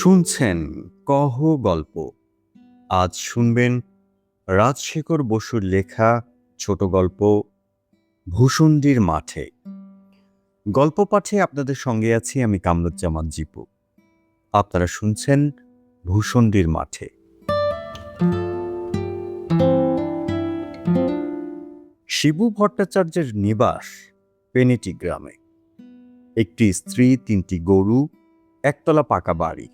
শুনছেন কহ গল্প। আজ শুনবেন রাজশেখর বসুর লেখা ছোট গল্প ভূষণ্ডীর মাঠে। গল্প পাঠে আপনাদের সঙ্গে আছি আমি কামরুজ্জামান জিপু। আপনারা শুনছেন ভূষণ্ডীর মাঠে। শিবু ভট্টাচার্যের নিবাস পেনেটি গ্রামে। একটি স্ত্রী, 3টি গরু, একতলা পাকা বাড়ি,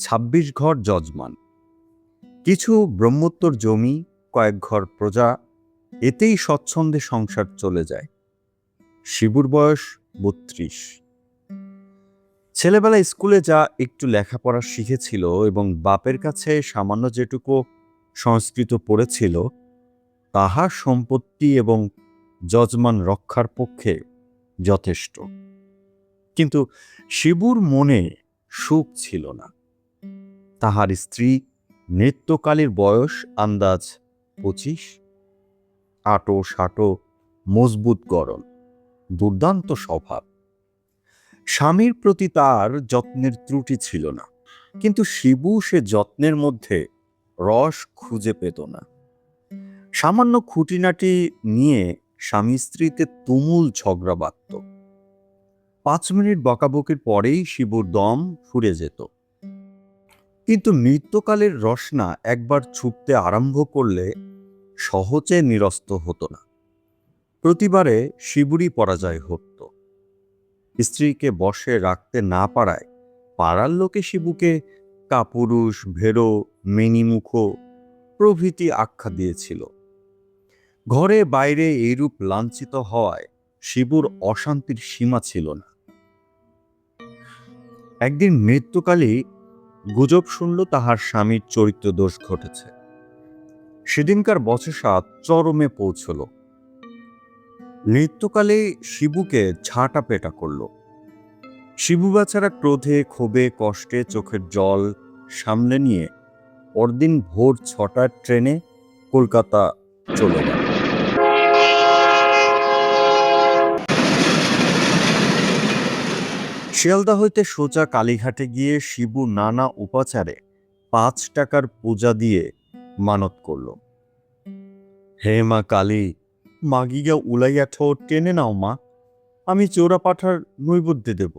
26 ঘর যজমান, কিছু ব্রহ্মোত্তর জমি, কয়েক ঘর প্রজা, এতেই স্বচ্ছন্দে সংসার চলে যায়। শিবুর বয়স 32। ছেলেবেলা স্কুলে যা একটু লেখাপড়া শিখেছিল এবং বাপের কাছে সামান্য যেটুকু সংস্কৃত পড়েছিল তাহা সম্পত্তি এবং যজমান রক্ষার পক্ষে যথেষ্ট। কিন্তু শিবুর মনে সুখ ছিল না। তাহার স্ত্রী নৃত্যকালীর বয়স আন্দাজ 25, আটো সাটো, মজবুত গড়ন, দুর্দান্ত স্বভাব। স্বামীর প্রতি তার যত্নের ত্রুটি ছিল না, কিন্তু শিবু সে যত্নের মধ্যে রস খুঁজে পেত না। সামান্য খুঁটিনাটি নিয়ে স্বামী স্ত্রীতে তুমুল ঝগড়া বাঁধত। 5 মিনিট বকাবকির পরেই শিবুর দম ফুরে যেত। কিন্তু নৃত্যকালের রসনা একবার ছুটতে আরম্ভ করলে সহজে নিরস্ত হতো না। প্রতিবারে শিবুরই পরাজয় হতো। স্ত্রীকে বশে রাখতে না পারায় পাড়ার লোকে শিবুকে কাপুরুষ, ভেড়ো, মেনিমুখ প্রভৃতি আখ্যা দিয়েছিল। ঘরে বাইরে এইরূপ লাঞ্ছিত হওয়ায় শিবুর অশান্তির সীমা ছিল না। একদিন মৃত্যুকালে গুজব শুনল তাহার স্বামীর চরিত্র দোষ ঘটেছে। সেদিনকার বচসা চরমে পৌঁছল। নৃত্যকালে শিবুকে ঝাঁটা পেটা করল। শিবু বেচারা ক্রোধে, ক্ষোভে, কষ্টে চোখের জল সামলে নিয়ে পরদিন ভোর 6টার ট্রেনে কলকাতা চলে গেল। শিয়ালদা হইতে সোজা কালীঘাটে গিয়ে শিবু নানা উপাচারে 5 টাকার পূজা দিয়ে মানত করল। হে মা কালী, মাগিগা উলাইয়া ঠোঁট টেনে নাও মা, আমি চোরা পাঠার নৈবেদ্য দেব,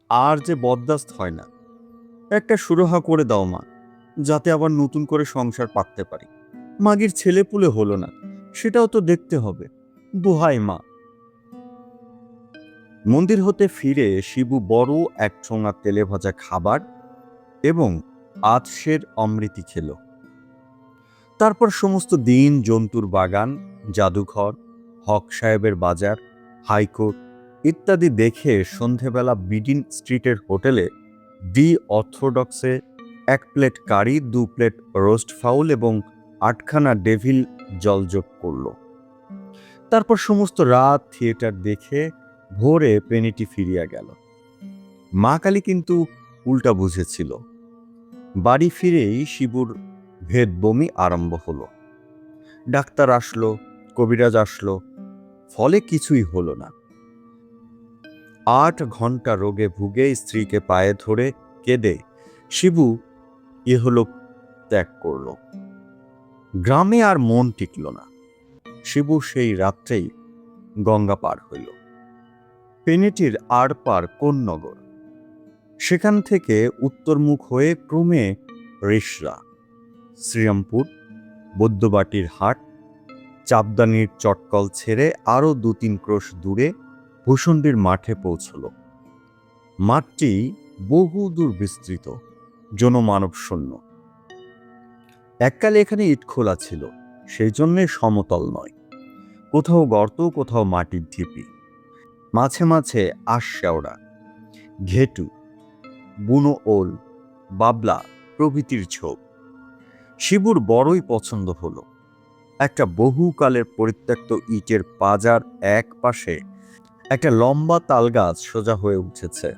আর যে বরদাস্ত হয় না। একটা সুরাহা করে দাও মা, যাতে আবার নতুন করে সংসার পাততে পারি। মাগির ছেলে পুলে হলো না, সেটাও তো দেখতে হবে। দোহাই মা। মন্দির হতে ফিরে শিবু বড় এক ঠোঙা তেলে ভাজা খাবার এবং আতসের অমৃতি খেল। তারপর সমস্ত দিন জন্তুর বাগান, জাদুঘর, হক সাহেবের বাজার, হাইকোর্ট ইত্যাদি দেখে সন্ধেবেলা বিডিন স্ট্রিটের হোটেলে ডি অর্থোডক্সে 1 প্লেট কারি, 2 প্লেট রোস্ট ফাউল এবং 8খানা ডেভিল জলযোগ করল। তারপর সমস্ত রাত থিয়েটার দেখে ভোরে পেনিটি ফিরিয়া গেল। মা কালী কিন্তু উল্টা বুঝেছিল। বাড়ি ফিরেই শিবুর ভেদ বমি আরম্ভ হলো। ডাক্তার আসলো, কবিরাজ আসলো, ফলে কিছুই হলো না। 8 ঘন্টা রোগে ভুগে স্ত্রীকে পায়ে ধরে কেঁদে শিবু ইহলোক ত্যাগ করল। গ্রামে আর মন টিকল না। শিবু সেই রাত্রেই গঙ্গা পার হইল। পেনেটির আর পার কোন্নগর। সেখান থেকে উত্তরমুখ হয়ে ক্রমে রিসরা, শ্রীরামপুর, বৈদ্যবাটির হাট, চাপদানির চটকল ছেড়ে আরো 2-3 ক্রোশ দূরে ভূষণ্ডীর মাঠে পৌঁছল। মাঠটি বহু দূর বিস্তৃত, জনমানব শূন্য। এককালে এখানে ইট খোলা ছিল, সেই জন্যে সমতল নয়। কোথাও গর্ত, কোথাও মাটির ঢিপি, মাঝে মাঝে আশশেওড়া, ঘেটু, বুনো ওল, বাবলা প্রভৃতির ঝোপ। শিবুর বড়ই পছন্দ হলো। একটা বহুকালের পরিত্যক্ত ইটের পাজার এক পাশে একটা লম্বা তালগাছ সোজা হয়ে উঠেছে,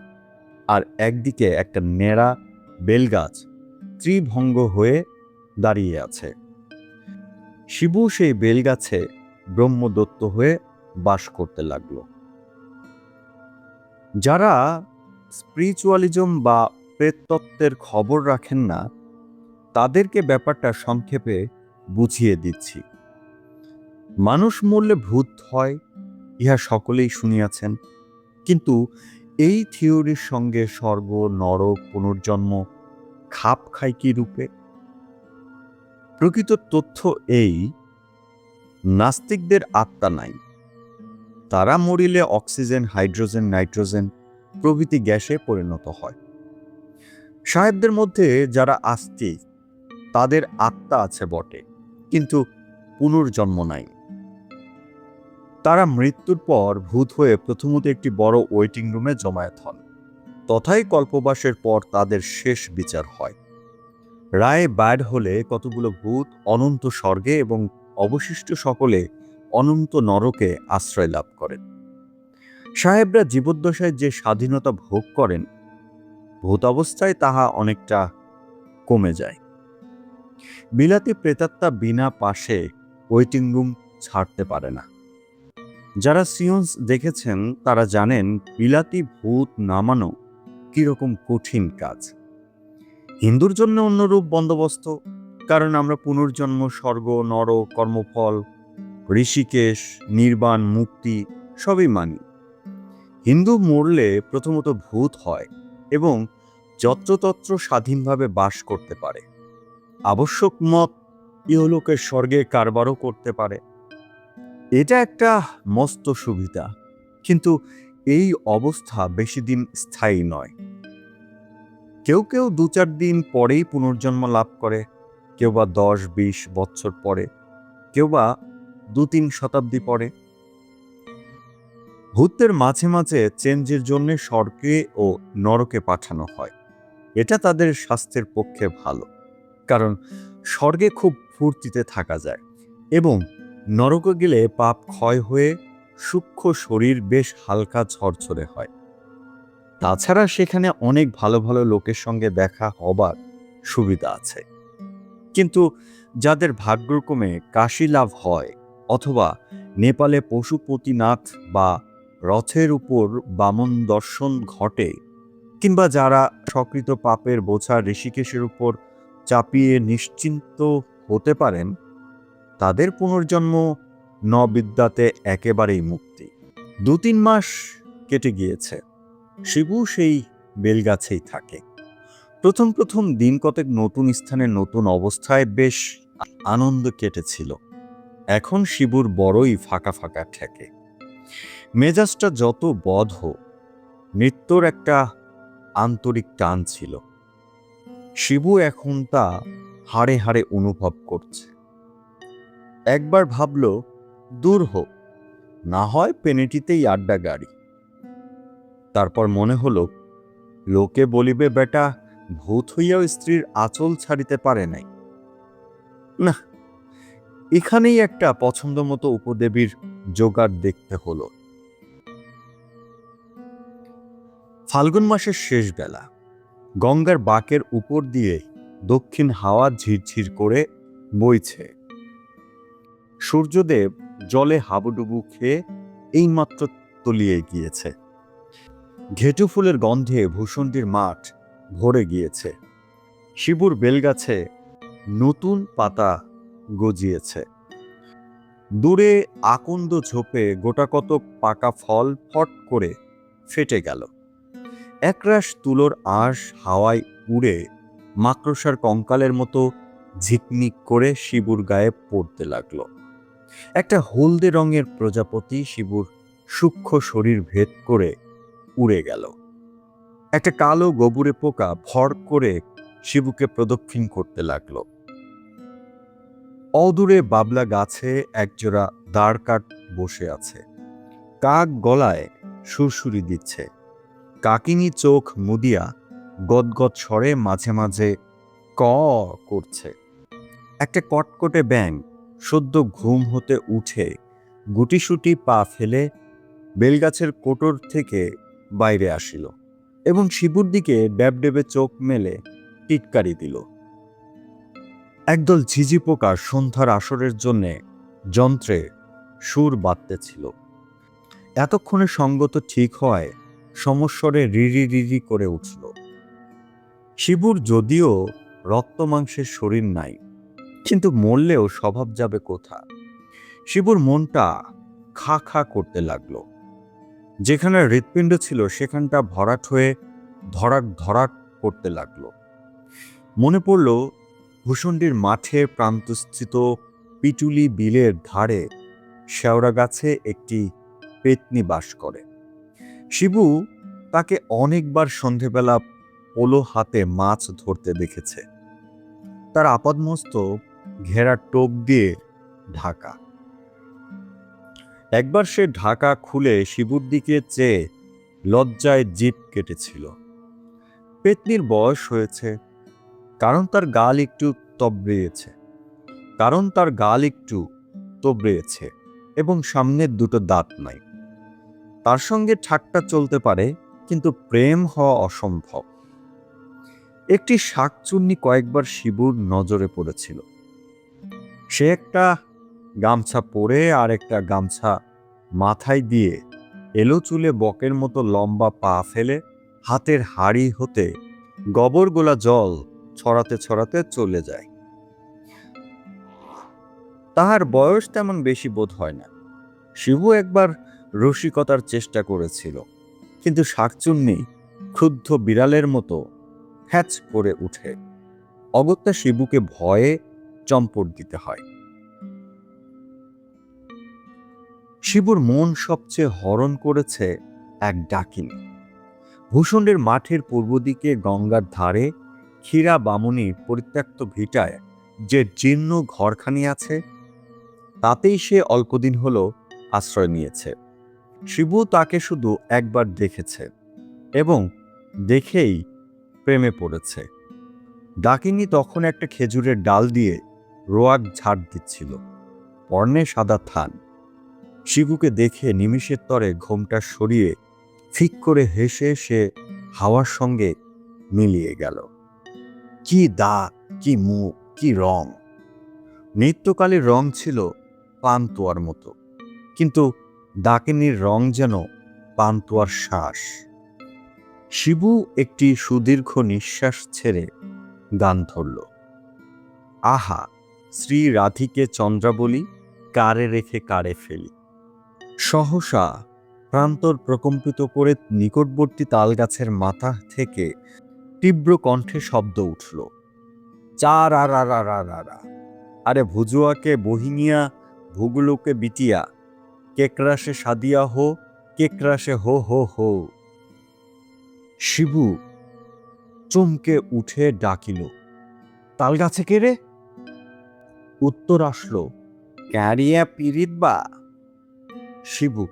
আর একদিকে একটা নেড়া বেলগাছ ত্রিভঙ্গ হয়ে দাঁড়িয়ে আছে। শিবু সেই বেলগাছে ব্রহ্মদত্ত হয়ে বাস করতে লাগলো। যারা স্পিরিচুয়ালিজম বা প্রেততত্ত্বের খবর রাখেন না, তাদেরকে ব্যাপারটা সংক্ষেপে বুঝিয়ে দিচ্ছি। মানুষ মরলে ভূত হয়, ইহা সকলেই শুনিয়াছেন, কিন্তু এই থিওরির সঙ্গে স্বর্গ, নরক, পুনর্জন্ম খাপ খায় কি রূপে? প্রকৃত তথ্য এই, নাস্তিকদের আত্মা নাই। তারা মরিলে অক্সিজেন, হাইড্রোজেন, নাইট্রোজেন প্রভৃতি গ্যাসে পরিণত হয়। সাহেবদের মধ্যে যারা আস্তিক, তাদের আত্মা আছে বটে, কিন্তু পুনর্জন্ম নাই। তারা মৃত্যুর পর ভূত হয়ে প্রথমত একটি বড় ওয়েটিং রুমে জমায়েত হন। তথায় কল্পবাসের পর তাদের শেষ বিচার হয়। রায় ব্যাড হলে কতগুলো ভূত অনন্ত স্বর্গে এবং অবশিষ্ট সকলে অনন্ত নরকে আশ্রয় লাভ করেন। সাহেবরা জীবদ্দশায় যে স্বাধীনতা ভোগ করেন, ভূত অবস্থায় তাহা অনেকটা কমে যায়। বিলাতি প্রেতাত্মা বিনা পাশে ওয়েটিং রুম ছাড়তে পারে না। যারা সিয়ন্স দেখেছেন তারা জানেন বিলাতি ভূত নামানো কিরকম কঠিন কাজ। হিন্দুর জন্য অন্যরূপ বন্দোবস্ত, কারণ আমরা পুনর্জন্ম, স্বর্গ, নরক, কর্মফল, ঋষিকেশ, নির্বাণ, মুক্তি সবই মানি। হিন্দু মরলে প্রথমত ভূত হয় এবং যত্রতত্র স্বাধীনভাবে বাস করতে পারে। আবশ্যক মত ইহলোকের স্বর্গে কারবারও করতে পারে। এটা একটা মস্ত সুবিধা, কিন্তু এই অবস্থা বেশি দিন স্থায়ী নয়। কেউ কেউ 2-4 দিন পরেই পুনর্জন্ম লাভ করে, কেউ বা 10-20 বছর পরে, কেউ বা 2-3 শতাব্দী পরে। ভূতদের মাঝে মাঝে চেঞ্জের জন্য স্বর্গে ও নরকে পাঠানো হয়। এটা তাদের স্বাস্থ্যের পক্ষে ভালো, কারণ স্বর্গে খুব ফুর্তিতে থাকা যায় এবং নরকে গেলে পাপ ক্ষয় হয়ে সূক্ষ্ম শরীর বেশ হালকা ঝরঝরে হয়। তাছাড়া সেখানে অনেক ভালো ভালো লোকের সঙ্গে দেখা হবার সুবিধা আছে। কিন্তু যাদের ভাগ্যক্রমে কাশী লাভ হয়, অথবা নেপালে পশুপতিনাথ বা রথের উপর বামন দর্শন ঘটে, কিংবা যারা সকৃত পাপের বোঝা ঋষিকেশের উপর চাপিয়ে নিশ্চিন্ত হতে পারেন, তাদের পুনর্জন্ম নবিদ্যাতে একেবারেই মুক্তি। 2-3 মাস কেটে গিয়েছে, শিবু সেই বেলগাছেই থাকে। প্রথম প্রথম দিন কতেক নতুন স্থানে নতুন অবস্থায় বেশ আনন্দ কেটেছিল। এখন শিবুর বড়ই ফাঁকা ফাঁকা ঠেকে। মেজাজটা যত বধ, নৃত্যর একটা আন্তরিক টান ছিল। শিবু এখন তা হাড়ে হাড়ে অনুভব করছে। একবার ভাবল, দূর হোক, না হয় পেনেটিতেই আড্ডা গাড়ি। তারপর মনে হলো, লোকে বলিবে বেটা ভূত হইয়াও স্ত্রীর আঁচল ছাড়িতে পারে নাই। না, এখানেই একটা পছন্দ মতো উপদেবীর জোগাড় দেখতে হলো। ফাল্গুন মাসের শেষ বেলা, গঙ্গার বাঁকের উপর দিয়ে দক্ষিণ হাওয়া ঝিরঝির করে বইছে। সূর্যদেব জলে হাবুডুবু খেয়ে এইমাত্র তলিয়ে গিয়েছে। ঘেটু ফুলের গন্ধে ভূষণ্ডির মাঠ ভরে গিয়েছে। শিবুর বেলগাছে নতুন পাতা গজিয়েছে। দূরে আকন্দ ঝোপে গোটাকতক পাকা ফল ফট করে ফেটে গেল। একরাশ তুলোর আঁশ হাওয়ায় উড়ে মাকড়সার কঙ্কালের মতো ঝিকমিক করে শিবুর গায়ে পড়তে লাগলো। একটা হলদে রঙের প্রজাপতি শিবুর সূক্ষ্ম শরীর ভেদ করে উড়ে গেল। একটা কালো গবুরে পোকা ভর করে শিবুকে প্রদক্ষিণ করতে লাগলো। অদূরে বাবলা গাছে একজোড়া দাঁড় কাঠ বসে আছে। কাক গলায় সুরসুরি দিচ্ছে। কাকিনী চোখ মুদিয়া গদগদ স্বরে মাঝে মাঝে ক করছে। একটা কটকটে ব্যাঙ সদ্য ঘুম হতে উঠে গুটিসুটি পা ফেলে বেলগাছের কোটর থেকে বাইরে আসিল এবং শিবুর দিকে ড্যাবডেবে চোখ মেলে টিটকারি দিল। একদল ঝিঝি পোকা সন্ধ্যার আসরের জন্যে যন্ত্রে সুর বাঁধতেছিল। এতক্ষণে সঙ্গত ঠিক হওয়ায় সমস্বরে রিরি রিরি করে উঠল। শিবুর যদিও রক্ত মাংসের শরীর নাই, কিন্তু মরলেও স্বভাব যাবে কোথা। শিবুর মনটা খা খা করতে লাগলো। যেখানে হৃৎপিণ্ড ছিল সেখানটা ভরাট হয়ে ধরাক ধরাক করতে লাগলো। মনে পড়ল ভূষণ্ডির মাঠের প্রান্তস্থিত পিটুলি বিলের ধারে শেওড়া গাছে একটি পেতনি বাস করে। শিবু তাকে অনেকবার সন্ধেবেলা পোলো হাতে মাছ ধরতে দেখেছে। তার আপাদমস্তক ঘেরা টোপ দিয়ে ঢাকা। একবার সে ঢাকা খুলে শিবুর দিকে চেয়ে লজ্জায় জিভ কেটেছিল। পেতনির বয়স হয়েছে, কারণ তার গাল একটু তবড়েছে এবং সামনের দুটো দাঁত নাই। তার সঙ্গে ঠাট্টা চলতে পারে, কিন্তু প্রেম হওয়া অসম্ভব। একটি শাকচুন্নি কয়েকবার শিবুর নজরে পড়েছিল। সে একটা গামছা পরে আর একটা গামছা মাথায় দিয়ে এলো চুলে বকের মতো লম্বা পা ফেলে হাতের হাড়ি হতে গবর গোলা জল ছড়াতে ছড়াতে চলে যায়। তাহার বয়স তেমন বেশি বোধ হয় না। শিবু একবার রসিকতার চেষ্টা করেছিল, কিন্তু শাকচুন্নি ক্ষুব্ধ বিড়ালের মতো হ্যাচ করে উঠে। অগত্যা শিবুকে ভয়ে চম্পট দিতে হয়। শিবুর মন সবচেয়ে হরণ করেছে এক ডাকিনী। ভূষণ্ডের মাঠের পূর্ব দিকে গঙ্গার ধারে ক্ষীরা বামুনির পরিত্যক্ত ভিটায় যে জীর্ণ ঘরখানি আছে, তাতেই সে অল্পদিন হলো আশ্রয় নিয়েছে। শিবু তাকে শুধু একবার দেখেছে এবং দেখেই প্রেমে পড়েছে। ডাকিনী তখন একটা খেজুরের ডাল দিয়ে রোয়াক ঝাড় দিচ্ছিল, পরনে সাদা থান। শিবুকে দেখে নিমিষের তরে ঘোমটা সরিয়ে ফিক করে হেসে সে হাওয়ার সঙ্গে মিলিয়ে গেল। কি দাঁত, কি মুখ, কি রং! নিত্যকালের রং ছিল পান্তুয়ার মতো, কিন্তু ডাকিনীর রং যেন পান্তুয়ার শ্বাস। শিবু একটি সুদীর্ঘ নিঃশ্বাস ছেড়ে গান ধরল। আহা, শ্রী রাধিকে চন্দ্রাবলী, কারে রেখে কারে ফেলি। সহসা প্রান্তর প্রকম্পিত করে নিকটবর্তী তালগাছের মাথা থেকে তীব্র কণ্ঠে শব্দ উঠল, চার আরা। আরে ভুজুয়াকে বহিনিয়া ভুগুলোকে বিটিয়া, কেকরাসে সাদিয়া হো, কেকরাসে হো হো হো। শিবু চমকে উঠে ডাকিল, তালগাছে কে রে? উত্তর আসলো, ক্যারিয়া পিরিত বা। শিবু,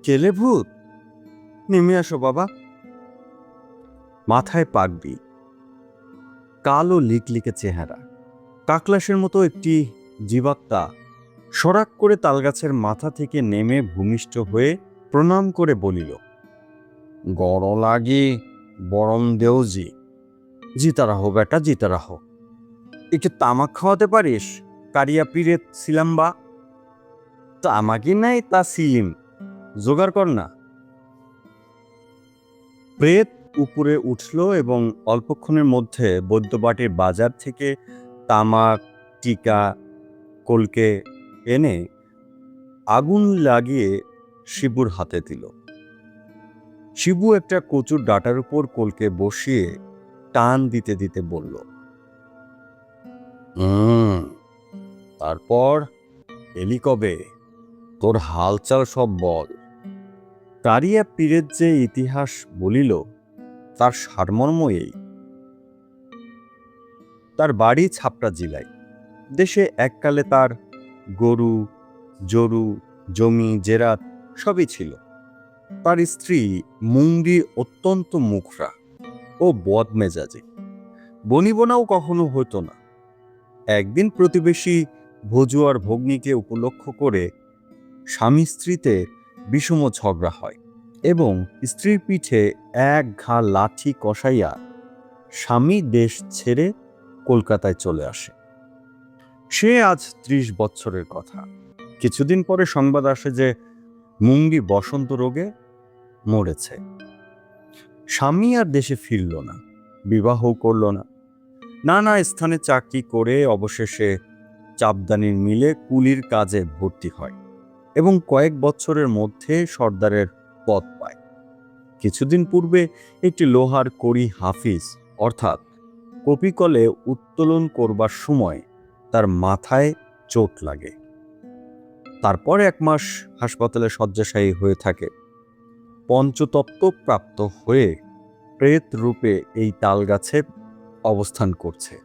কেলে ভূত? নেমে আসো বাবা। মাথায় পাগড়ি, কালো লিকলিকে চেহারা, কাকলাসের মতো একটি জীবাত্মা সরাক করে তালগাছের মাথা থেকে নেমে ভূমিষ্ঠ হয়ে প্রণাম করে বলিল, গড় লাগি বরম দেওজি। জিতা রাহো বেটা, জিতা রাহো। একটু তামাক খাওয়াতে পারিস? কারিয়া পীরেত ছিলাম বা। তামাকি নাই তা সিলিম, জোগাড় কর না। প্রেত উপরে উঠল এবং অল্পক্ষণের মধ্যে বৈদ্যবাটির বাজার থেকে তামাক, টিকা, কলকে এনে আগুন লাগিয়ে শিবুর হাতে দিল। শিবু একটা কচুর ডাটার উপর কলকে বসিয়ে টান দিতে দিতে বলল, তারপর এলি কবে? তোর হালচাল সব বল। কারিয়া পীরের যে ইতিহাস বলিল, তার সারমর্ম এই। তার বাড়ি ছাপড়া জেলায়। দেশে এককালে তার গরু, জরু, জমি, জেরাত সবই ছিল। তার স্ত্রী মুঙ্গি অত্যন্ত মুখরা ও বদমেজাজি। বনিবনাও কখনো হতো না। একদিন প্রতিবেশী ভজুয়ার ভগ্নীকে উপলক্ষ করে স্বামী স্ত্রীতে বিষম ঝগড়া হয় এবং স্ত্রীর পিঠে এক ঘা লাঠি কষাইয়া স্বামী দেশ ছেড়ে কলকাতায় চলে আসে। সে আজ 30 বছরের কথা। কিছুদিন পরে সংবাদ আসে যে মুঙ্গি বসন্ত রোগে মরেছে। স্বামী আর দেশে ফিরল না। বিবাহও করল না। নানা স্থানে চাকরি করে অবশেষে চাপদানির মিলে কুলির কাজে ভর্তি হয় এবং কয়েক বছরের মধ্যে সর্দারের পদ পায়। কিছুদিন পূর্বে একটি লোহার কড়ি হাফিজ অর্থাৎ কপিকলে উত্তোলন করবার সময় তার মাথায় চোট লাগে। তারপর 1 মাস হাসপাতালে শয্যাশায়ী হয়ে থাকে। পঞ্চতত্ত্ব প্রাপ্ত হয়ে প্রেত রূপে এই তালগাছে অবস্থান করছে।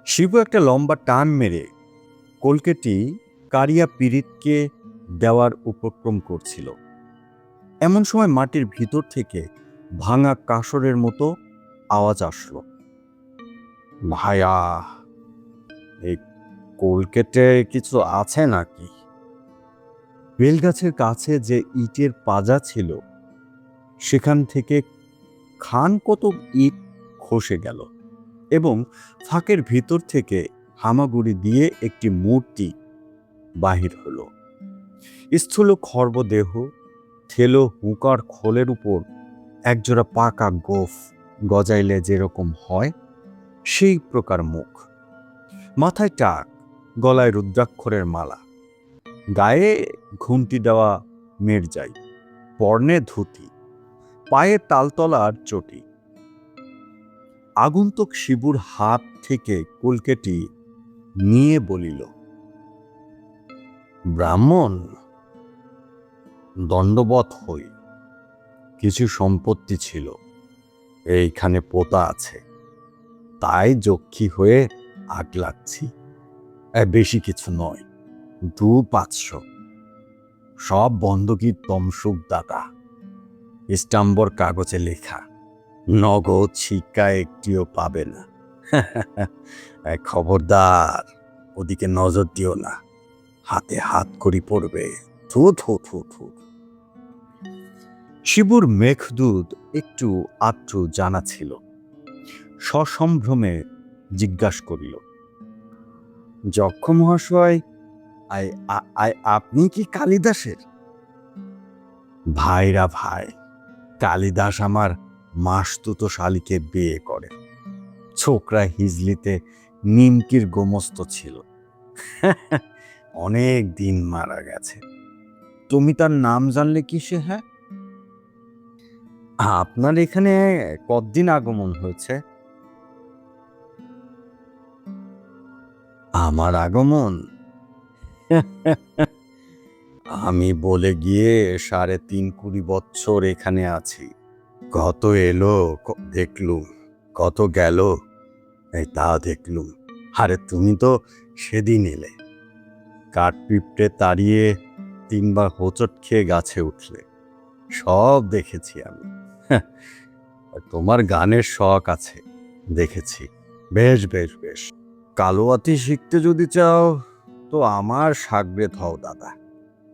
শিবু একটা লম্বা টান মেরে কলকেটি কারিয়া পীড়িতকে দেওয়ার উপক্রম করছিল। এমন সময় মাটির ভিতর থেকে ভাঙা কাসরের মতো আওয়াজ আসলো। ভাইয়া, এই কলকেটে কিছু আছে নাকি? বেলগাছের কাছে যে ইটের পাজা ছিল সেখান থেকে খান কতক ইট খসে গেল এবং ফাঁকের ভিতর থেকে হামাগুড়ি দিয়ে একটি মূর্তি বাহির হলো। স্থূল খর্বদেহ, থেলো হুঁকার খোলের উপর একজোড়া পাকা গোফ গজাইলে যেরকম হয় সেই প্রকার মুখ, মাথায় টাক, গলায় রুদ্রাক্ষরের মালা, গায়ে ঘুমটি দেওয়া মির্জাই, পরনে ধুতি, পায়ে তালতলার চটি। আগন্তুক শিবুর হাত থেকে কলকেটি নিয়ে বলিল, ব্রাহ্মণ, দণ্ডবৎ হই। কিছু সম্পত্তি ছিল, এইখানে পোতা আছে, তাই যক্ষী হয়ে আগলাচ্ছি। বেশি কিছু নয়, 2-500। সব বন্ধকির তমসুক দাতা, স্টাম্বর কাগজে লেখা, নগদ শিক্ষা একটিও পাবে না। খবরদার, ওদিকে নজর দিও না, হাতে হাত করি পড়বে। থু থু থু থু। শিবুর মেঘদূত একটু আত্রু জানা ছিল। সসম্ভ্রমে জিজ্ঞাসা করিল, যক্ষ মহাশয়, আপনি কি কালিদাসের? ভাইরা ভাই, কালিদাস আমার মাসতুত শালীকে বিয়ে করে। ছোকরা হিজলিতে নিমকির গোমস্ত ছিল, অনেক দিন মারা গেছে। তুমি তার নাম জানলে কিসে? হ্যাঁ, আপনার এখানে কতদিন আগমন হয়েছে? আমার আগমন? আমি বলে গিয়ে 3.5 বছর এখানে আছি। কত এলো দেখলুম, কত গেল তা দেখলুম। আরে তুমি তো সেদিন এলে, কাঠ পিঁপড়ে তাড়িয়ে 3 বার হোঁচট খেয়ে গাছে উঠলে, সব দেখেছি আমি। তোমার গানের শখ আছে দেখেছি। বেশ বেশ বেশ, কালোয়াতি শিখতে যদি চাও তো আমার সাগরেদ হও দাদা।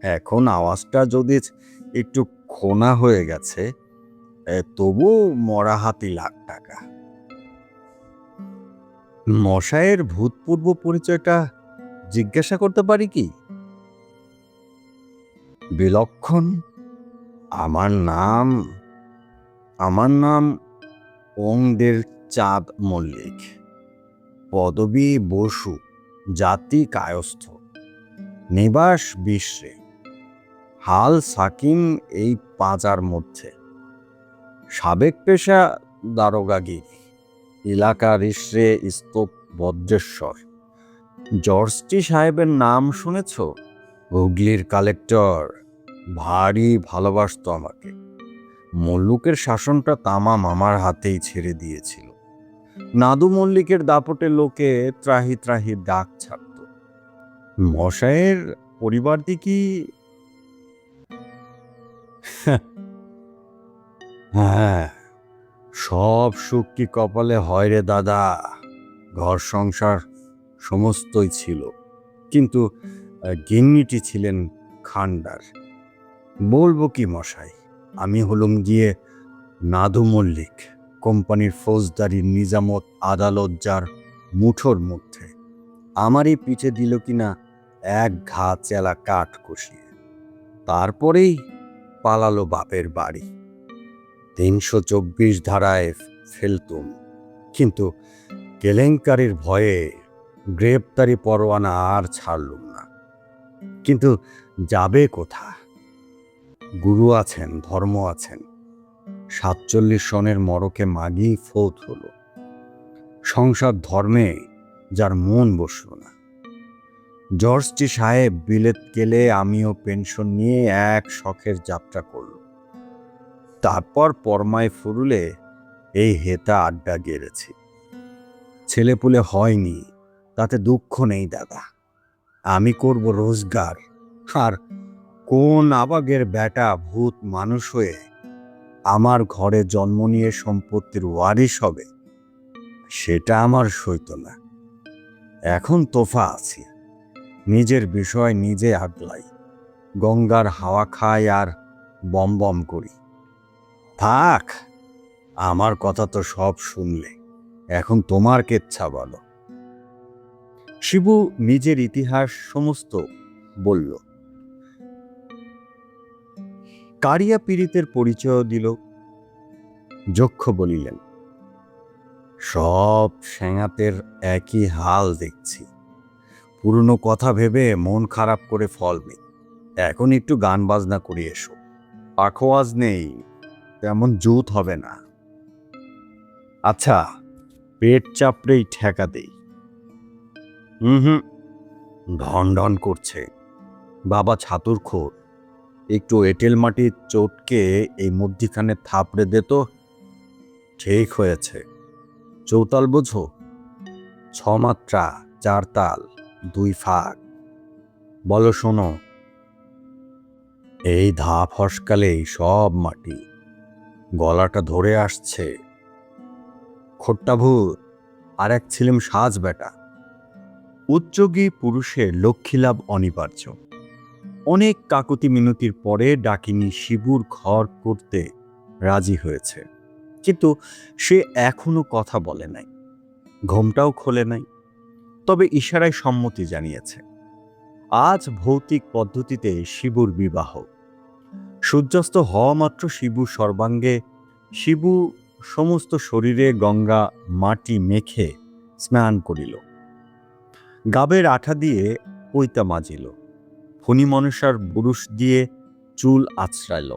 এখন আওয়াজটা যদি একটু খোনা হয়ে গেছে, তবু মরা হাতি $1,00,000। মশায়ের ভূতপূর্ব পরিচয়টা জিজ্ঞাসা করতে পারি কি? বিলক্ষণ। আমার নাম ওংদের চাঁদ মল্লিক, পদবী বসু, জাতি কায়স্থ, নিবাস বিশ্বে, হাল সাকিম এই পাঁচার মধ্যে। সাবেক পেশা দারোগাগিরি, এলাকা রিশ্রে স্তূপ বজ্রেশ্বর। জর্জটি সাহেবের নাম শুনেছ? হুগলির কালেক্টর, ভারী ভালোবাসত আমাকে। মল্লুকের শাসনটা তামাম আমার হাতেই ছেড়ে দিয়েছিল। নাদু মল্লিকের দাপটে লোকে ত্রাহি ত্রাহি ডাক ছাড়ত। মশায়ের পরিবারটি কি? হ্যাঁ, সব সুখ কি কপালে হয় রে দাদা? ঘর সংসার সমস্তই ছিল, কিন্তু গিন্নিটি ছিলেন খান্ডার। বলবো কি মশাই, আমি হলুম গিয়ে নাদু মল্লিক, কোম্পানির ফৌজদারি নিজামত আদালত যার মুঠোর মধ্যে। আমারই পিঠে দিল কিনা 1 ঘা চেলা কাঠ কষিয়ে। তারপরেই পালালো বাপের বাড়ি। 324 ধারায় ফেলতুম, কিন্তু কেলেঙ্কারির ভয়ে গ্রেপ্তারি পরোয়ানা আর ছাড়লুম না। কিন্তু যাবে কোথা? গুরু আছেন, ধর্ম আছেন। 47 সনের মরকে মাগি ফৌত হলো। সংসার ধর্মে যার মন বসল না। জর্জ টি সাহেব বিলেত গেলে আমিও পেনশন নিয়ে এক শখের যাত্রা করল। তারপর পরমায় ফুরুলে এই হেতা আড্ডা গেড়েছি। ছেলেপুলে হয়নি, তাতে দুঃখ নেই দাদা। আমি করব রোজগার, আর কোন আবাগের বেটা ভূত মানুষ হয়ে আমার ঘরে জন্ম নিয়ে সম্পত্তির ওয়ারিশ হবে, সেটা আমার সইত না। এখন তোফা আছি, নিজের বিষয় নিজে আগলাই, গঙ্গার হাওয়া খাই আর বম বম করি। থাক, আমার কথা তো সব শুনলে, এখন তোমার কেচ্ছা বলো। শিবু নিজের ইতিহাস সমস্ত বলল। কারিয়া পীড়িতের পরিচয় দিল। যক্ষ বলিলেন, সব সেঙাতের একই হাল দেখছি। পুরনো কথা ভেবে মন খারাপ করে ফল নেই। এখন একটু গান বাজনা করে এসো। আখোয়াজ নেই, তেমন জুত হবে না। আচ্ছা, পেট চাপড়েই ঠেকা দেই। হুম, ঢন ঢন করছে। বাবা ছাতুরখোর, একটু এঁটেল মাটির চটকে এই মধ্যিখানে থাপড়ে দে তো। ঠিক হয়েছে। চৌতাল বোঝো? 6 মাত্রা, 4 তাল, 2 ফাগ। বলো শোনো। এই ধা ফসকালেই সব মাটি, গলাটা ধরে আসছে। খোট্টাভূত, আর এক ছিলেম সাজ বেটা। উচ্চগী পুরুষের লক্ষ্মীলাভ অনিবার্য। অনেক কাকুতি মিনতির পরে ডাকিনী শিবুর ঘর করতে রাজি হয়েছে, কিন্তু সে এখনো কথা বলে নাই, ঘোমটাও খোলে নাই। তবে ইশারায় সম্মতি জানিয়েছে। আজ ভৌতিক পদ্ধতিতে শিবুর বিবাহ। সূর্যাস্ত হওয়া মাত্র শিবু সর্বাঙ্গে, শিবু সমস্ত শরীরে গঙ্গা মাটি মেখে স্নান করিল। গাবের আঠা দিয়ে পৈতা মাজিল। ফণি মনসার বুরুশ দিয়ে চুল আছড়াইল।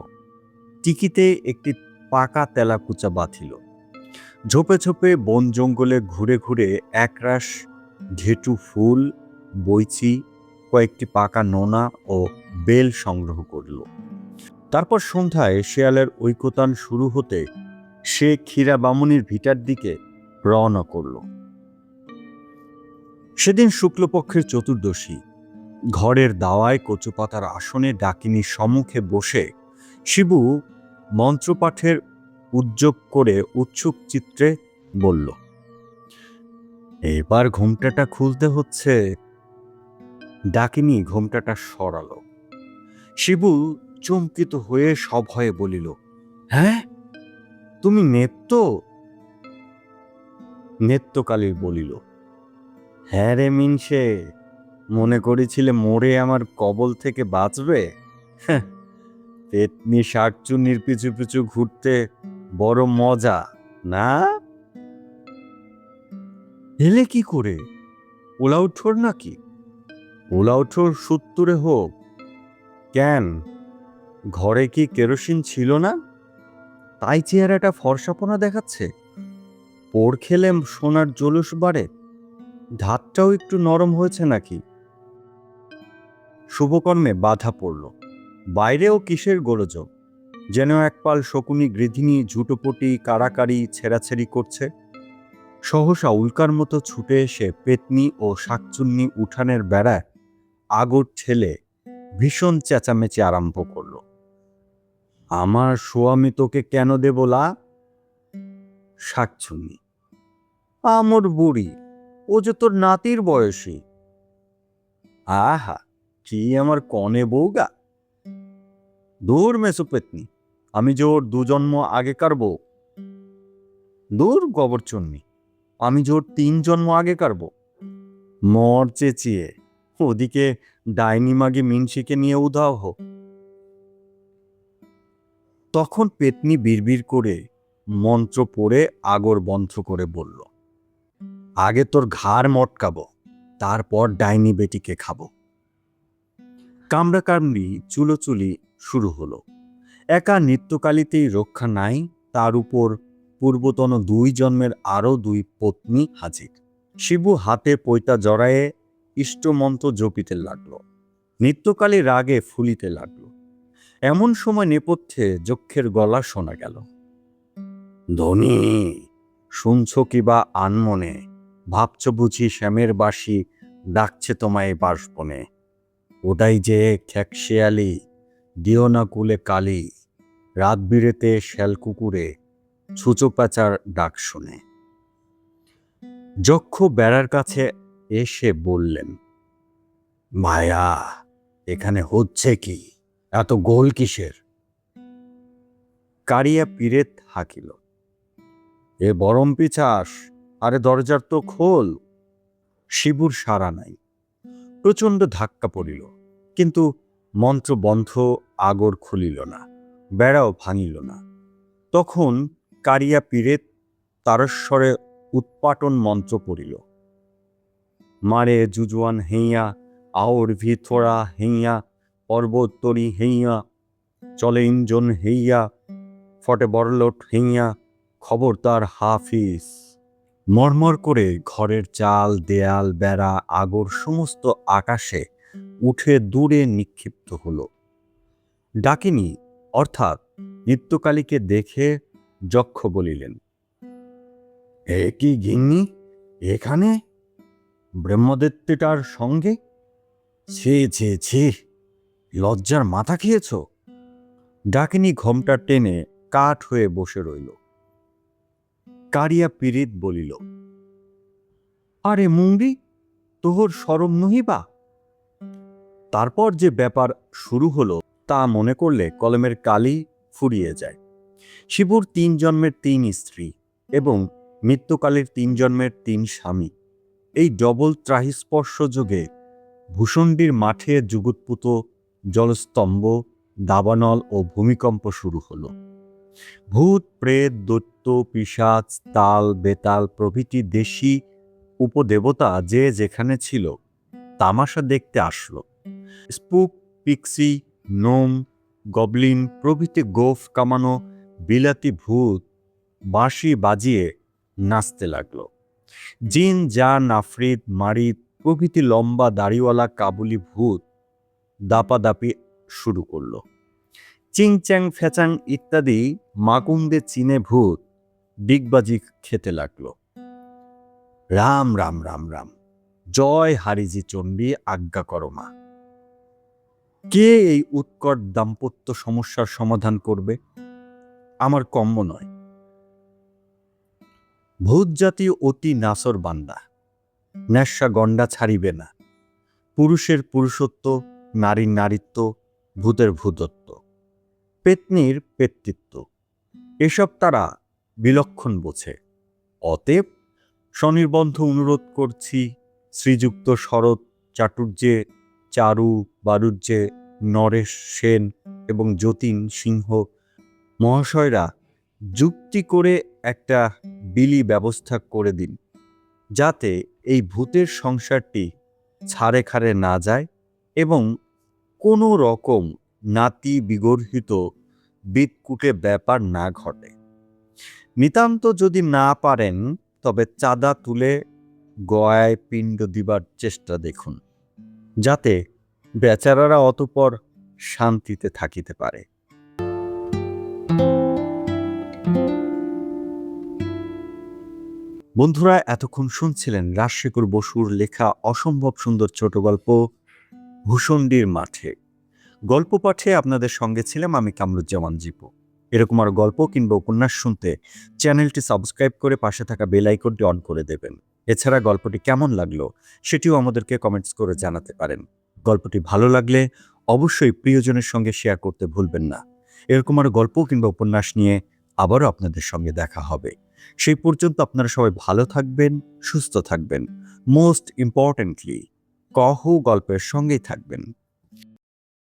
টিকিতে একটি পাকা তেলাকুচা বাঁধিল। ঝোপে ঝোপে বন জঙ্গলে ঘুরে ঘুরে একরাশ ঘেটু ফুল, বইচি, কয়েকটি পাকা নোনা ও বেল সংগ্রহ করল। তারপর সন্ধ্যায় শেয়ালের ঐকতান শুরু হতে সে ক্ষীরা বামুনির ভিটার দিকে রওনা করল। সেদিন শুক্লপক্ষের চতুর্দশী। ঘরের দাওয়ায় কচুপাতার আসনে ডাকিনীর সম্মুখে বসে শিবু মন্ত্রপাঠের উদ্যোগ করে উৎসুক চিত্রে বলল, এবার ঘোমটাটা খুলতে হচ্ছে। ডাকিনী ঘোমটাটা সরালো। শিবু চমকিত হয়ে সভয়ে বলিল, হ্যাঁ, তুমি নেত্য? নেত্যকালীর বলিল, হ্যাঁ রে মিনসে, মনে করেছিলে মোরে আমার কবল থেকে বাঁচবে? পেতনি শাকচুন্নির পিছু পিছু ঘুরতে বড় মজা না? এলে কি করে? ওলাউঠোর নাকি? ওলাউঠোর 70 হোক। কেন, ঘরে কি কেরোসিন ছিল না? তাই চেহারাটা ফর্সাপনা দেখাচ্ছে? পোড় খেলে সোনার জলুস বাড়ে? ধাতটাও একটু নরম হয়েছে নাকি? শুভকর্মে বাধা পড়ল। বাইরেও কিসের গোলযোগ? যেন একপাল শকুনি গৃধিনী ঝুটোপটি কাড়াকাড়ি ছেঁড়াছেড়ি করছে। সহসা উল্কার মতো ছুটে এসে পেতনি ও শাকচুন্নি উঠানের বেড়ায় আগর ঠেলে ভীষণ চেঁচামেচি আরম্ভ করল। আমার স্বামী তোকে কেন দেব লা? শাকচুন্নি, আমর বুড়ি, ও যে তোর নাতির বয়সী। আহা, কি আমার কনে বউগা! দূর মেসো পেতনি, আমি যে ওর 2 জন্ম আগেকার বউ। দূর গোবরচন্নি, আমি যে ওর 3 জন্ম আগেকার বউ। মর চেঁচিয়ে, ওদিকে ডাইনি মাগি মিনসিকে নিয়ে উধাও হোক। তখন পেতনি বিড়বিড় করে মন্ত্র পড়ে আগর বন্ধ করে বলল, আগে তোর ঘাড় মটকাবো, তারপর ডাইনি বেটিকে খাবো। কামড়াকামড়ি চুলোচুলি শুরু হলো। একা নৃত্যকালীতেই রক্ষা নাই, তার উপর পূর্বতন 2 জন্মের আরও 2 পত্নী হাজির। শিবু হাতে পৈতা জড়ায়ে ইষ্টমন্ত্র জপিতে লাগল। নৃত্যকালী রাগে ফুলিতে লাগল। এমন সময় নেপথ্যে যক্ষের গলা শোনা গেল, ধনী, শুনছ কি বা আনমনে? ভাবছ বুঝি শ্যামের বাঁশি ডাকছে তোমায় বাঁশবনে? ওটাই যে খ্যাকশেয়ালি, দিও না কুলে কালি, রাত বিরেতে শ্যাল কুকুরে ছুচো প্যাঁচার ডাক শুনে। যক্ষ বেড়ার কাছে এসে বললেন, মায়া, এখানে হচ্ছে কি? এত গোল কিসের? কারিয়া পীরেত হাঁকিল, এ বরম পিছাস, আরে দরজার তো খোল। শিবুর সাড়া নাই। প্রচণ্ড ধাক্কা পড়িল, কিন্তু মন্ত্র বন্ধ, আগর খুলিল না, বেড়াও ভাঙিল না। তখন কারিয়া পীরেত তারস্বরে উৎপাটন মন্ত্র পড়িল, মারে জুজুয়ান হেইয়া, আওর ভিথোরা হেইয়া, পর্বতরি হেইয়া, চলে ইঞ্জন হেইয়া, ফটে বড়লোট হেইয়া, খবরদার হাফিজ। মর্মর করে ঘরের চাল, দেয়াল, বেড়া, আগর সমস্ত আকাশে উঠে দূরে নিক্ষিপ্ত হলো। ডাকিনী অর্থাৎ নৃত্যকালীকে দেখে যক্ষ বলিলেন, এ কি গিন্নি এখানে ব্রহ্মদৈত্যটার সঙ্গে? ছি ছি ছি, লজ্জার মাথা খেয়েছ? ডাকিনী ঘোমটা টেনে কাঠ হয়ে বসে রইল। কারিয়া পীড়িত বলিল, আরে মুঙ্গি, তোহর শরম নহিবা? তারপর যে ব্যাপার শুরু হলো তা মনে করলে কলমের কালি ফুরিয়ে যায়। শিবুর 3 জন্মের 3 স্ত্রী এবং মৃত্যুকালের 3 জন্মের 3 স্বামী, এই ডবল ত্রাহিস্পর্শ যোগে ভূষণ্ডির মাঠে জুগুৎপুত জলস্তম্ভ, দাবানল ও ভূমিকম্প শুরু হলো। ভূত, প্রেত, দৈত্য, পিশাচ, তাল, বেতাল প্রভৃতি দেশি উপদেবতা যে যেখানে ছিল তামাশা দেখতে আসলো। স্পুক, পিক্সি, নোম, গবলিন প্রভৃতি গোফ কামানো বিলাতি ভূত বাঁশি বাজিয়ে নাচতে লাগলো। জিন, জান, আফরিদ, মারিদ প্রভৃতি লম্বা দাড়িওয়ালা কাবুলি ভূত দাপাদাপি শুরু করলো। চিংচ্যাং, ফেচাং ইত্যাদি মাকুন্দে চীনে ভূত ডিগবাজি খেতে লাগলো। রাম রাম রাম রাম, জয় হারিজি চণ্ডী, আজ্ঞা করো মা। কে এই উৎকট দাম্পত্য সমস্যার সমাধান করবে? আমার কম্য নয়। ভূত জাতীয় অতি নাসর বান্দা, ন্যাস্যা গণ্ডা ছাড়িবে না। পুরুষের পুরুষত্ব, নারীর নারীত্ব, ভূতের ভূতত্ব, পেত্নীর পেতৃত্ব, এসব তারা বিলক্ষণ বোঝে। অতএব স্বনির্বন্ধ অনুরোধ করছি, শ্রীযুক্ত শরৎ চাটুর্যে, চারু বারুজ্যে, নরেশ সেন এবং যতীন সিংহ মহাশয়রা যুক্তি করে একটা বিলি ব্যবস্থা করে দিন, যাতে এই ভূতের সংসারটি ছাড়ে খাড়ে না যায় এবং কোনো রকম নাতি বিগর্হিত বিদকুটে ব্যাপার না ঘটে। নিতান্ত যদি না পারেন তবে চাঁদা তুলে গয়ায় পিণ্ড দিবার চেষ্টা দেখুন, যাতে বেচারারা অতঃপর শান্তিতে থাকিতে পারে। বন্ধুরা, এতক্ষণ শুনছিলেন রাজশেখর বসুর লেখা অসম্ভব সুন্দর ছোট গল্প ভূষণ্ডির মাঠে। গল্প পাঠে আপনাদের সঙ্গে ছিলাম আমি কামরুজ্জামান জিপু। এরকম আর গল্প কিংবা উপন্যাস শুনতে চ্যানেলটি সাবস্ক্রাইব করে পাশে থাকা বেল আইকনটি অন করে দেবেন। এছাড়া গল্পটি কেমন লাগলো সেটিও আমাদেরকে কমেন্টস করে জানাতে পারেন। গল্পটি ভালো লাগলে অবশ্যই প্রিয়জনের সঙ্গে শেয়ার করতে ভুলবেন না। এরকম আর গল্প কিংবা উপন্যাস নিয়ে আবারও আপনাদের সঙ্গে দেখা হবে। সেই পর্যন্ত আপনারা সবাই ভালো থাকবেন, সুস্থ থাকবেন। মোস্ট ইম্পর্টেন্টলি কহু গল্পের সঙ্গেই থাকবেন।